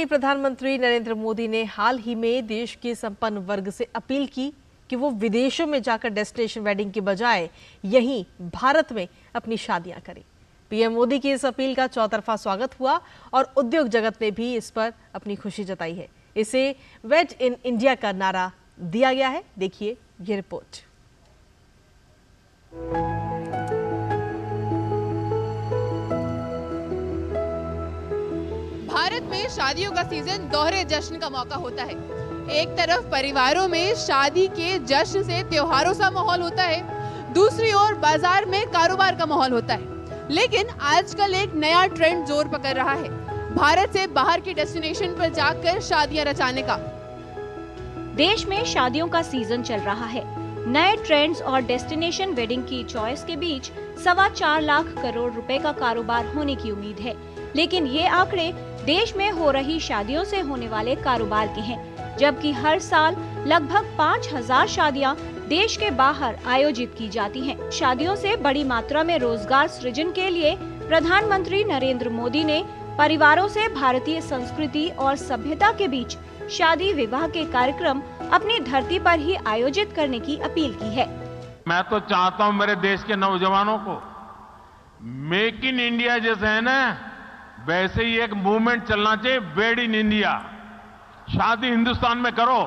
प्रधानमंत्री नरेंद्र मोदी ने हाल ही में देश के संपन्न वर्ग से अपील की कि वो विदेशों में जाकर डेस्टिनेशन वेडिंग के बजाय यहीं भारत में अपनी शादियां करें। पीएम मोदी की इस अपील का चौतरफा स्वागत हुआ और उद्योग जगत ने भी इस पर अपनी खुशी जताई है। इसे वेड इन इंडिया का नारा दिया गया है। देखिए ये रिपोर्ट। भारत में शादियों का सीजन दोहरे जश्न का मौका होता है। एक तरफ परिवारों में शादी के जश्न से त्योहारों सा माहौल होता है, दूसरी ओर बाजार में कारोबार का माहौल होता है। लेकिन आजकल एक नया ट्रेंड जोर पकड़ रहा है, भारत से बाहर के डेस्टिनेशन पर जाकर शादियां रचाने का। देश में शादियों का सीजन चल रहा है। नए ट्रेंड्स और डेस्टिनेशन वेडिंग की चॉइस के बीच 4.25 लाख करोड़ रुपए का कारोबार होने की उम्मीद है। लेकिन ये आंकड़े देश में हो रही शादियों से होने वाले कारोबार के हैं, जबकि हर साल लगभग 5000 शादियां देश के बाहर आयोजित की जाती हैं। शादियों से बड़ी मात्रा में रोजगार सृजन के लिए प्रधानमंत्री नरेंद्र मोदी ने परिवारों से भारतीय संस्कृति और सभ्यता के बीच शादी विवाह के कार्यक्रम अपनी धरती पर ही आयोजित करने की अपील की है। मैं तो चाहता हूं मेरे देश के नौजवानों को मेक इन इंडिया जैसे है ना, वैसे ही एक मूवमेंट चलना चाहिए, वेड इन इंडिया। शादी हिंदुस्तान में करो।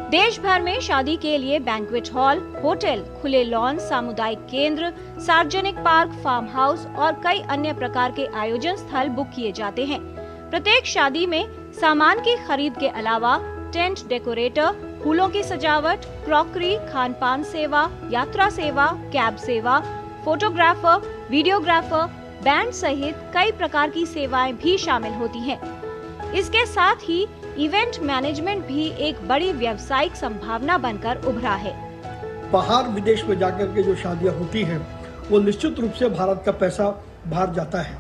देश भर में शादी के लिए बैंक्वेट हॉल, होटल, खुले लॉन, सामुदायिक केंद्र, सार्वजनिक पार्क, फार्म हाउस और कई अन्य प्रकार के आयोजन स्थल बुक किए जाते हैं। प्रत्येक शादी में सामान की खरीद के अलावा टेंट डेकोरेटर, फूलों की सजावट, क्रॉकरी, खान पान सेवा, यात्रा सेवा, कैब सेवा, फोटोग्राफर, वीडियोग्राफर, बैंड सहित कई प्रकार की सेवाएं भी शामिल होती हैं। इसके साथ ही इवेंट मैनेजमेंट भी एक बड़ी व्यावसायिक संभावना बनकर उभरा है। बाहर विदेश में जाकर के जो शादियां होती हैं वो निश्चित रूप से भारत का पैसा बाहर जाता है।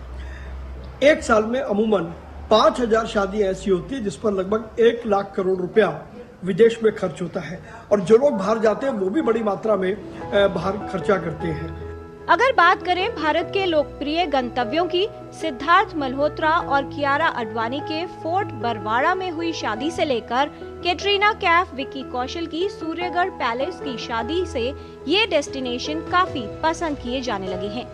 एक साल में अमूमन 5000 शादियां ऐसी होती है जिस पर लगभग 1 लाख करोड़ रुपया विदेश में खर्च होता है, और जो लोग बाहर जाते हैं वो भी बड़ी मात्रा में बाहर खर्चा करते हैं। अगर बात करें भारत के लोकप्रिय गंतव्यों की, सिद्धार्थ मल्होत्रा और कियारा आडवाणी के फोर्ट बरवाड़ा में हुई शादी से लेकर कैटरीना कैफ, विक्की कौशल की सूर्यगढ़ पैलेस की शादी से ये डेस्टिनेशन काफी पसंद किए जाने लगे हैं।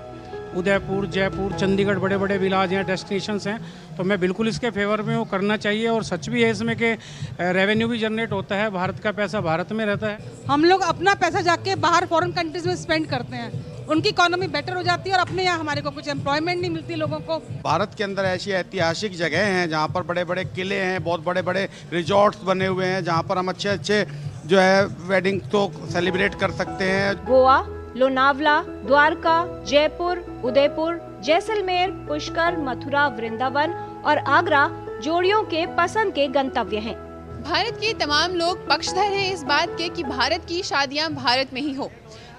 उदयपुर, जयपुर, चंडीगढ़ बड़े बड़े विलाज हैं, डेस्टिनेशंस हैं, तो मैं बिल्कुल इसके फेवर में वो करना चाहिए। और सच भी है इसमें कि रेवेन्यू भी जनरेट होता है, भारत का पैसा भारत में रहता है। हम लोग अपना पैसा जाके बाहर फॉरेन कंट्रीज में स्पेंड करते हैं, उनकी इकोनॉमी बेटर हो जाती है और अपने यहाँ हमारे को कुछ एम्प्लॉयमेंट नहीं मिलती लोगों को। भारत के अंदर ऐसी ऐतिहासिक जगह हैं जहाँ पर बड़े बड़े किले हैं, बहुत बड़े बड़े रिजॉर्ट्स बने हुए हैं जहाँ पर हम अच्छे अच्छे जो है वेडिंग तो सेलिब्रेट कर सकते हैं। गोवा, लोनावला, द्वारका, जयपुर, उदयपुर, जैसलमेर, पुष्कर, मथुरा, वृंदावन और आगरा जोड़ियों के पसंद के गंतव्य हैं। भारत के तमाम लोग पक्षधर हैं इस बात के कि भारत की शादियां भारत में ही हो।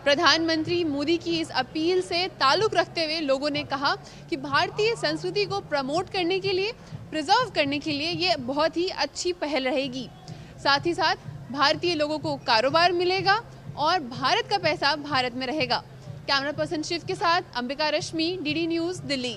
प्रधानमंत्री मोदी की इस अपील से ताल्लुक रखते हुए लोगों ने कहा कि भारतीय संस्कृति को प्रमोट करने के लिए, प्रिजर्व करने के लिए ये बहुत ही अच्छी पहल रहेगी। साथ ही साथ भारतीय लोगों को कारोबार मिलेगा और भारत का पैसा भारत में रहेगा। कैमरा पर्सन शिव के साथ अंबिका रश्मि, डीडी न्यूज़, दिल्ली।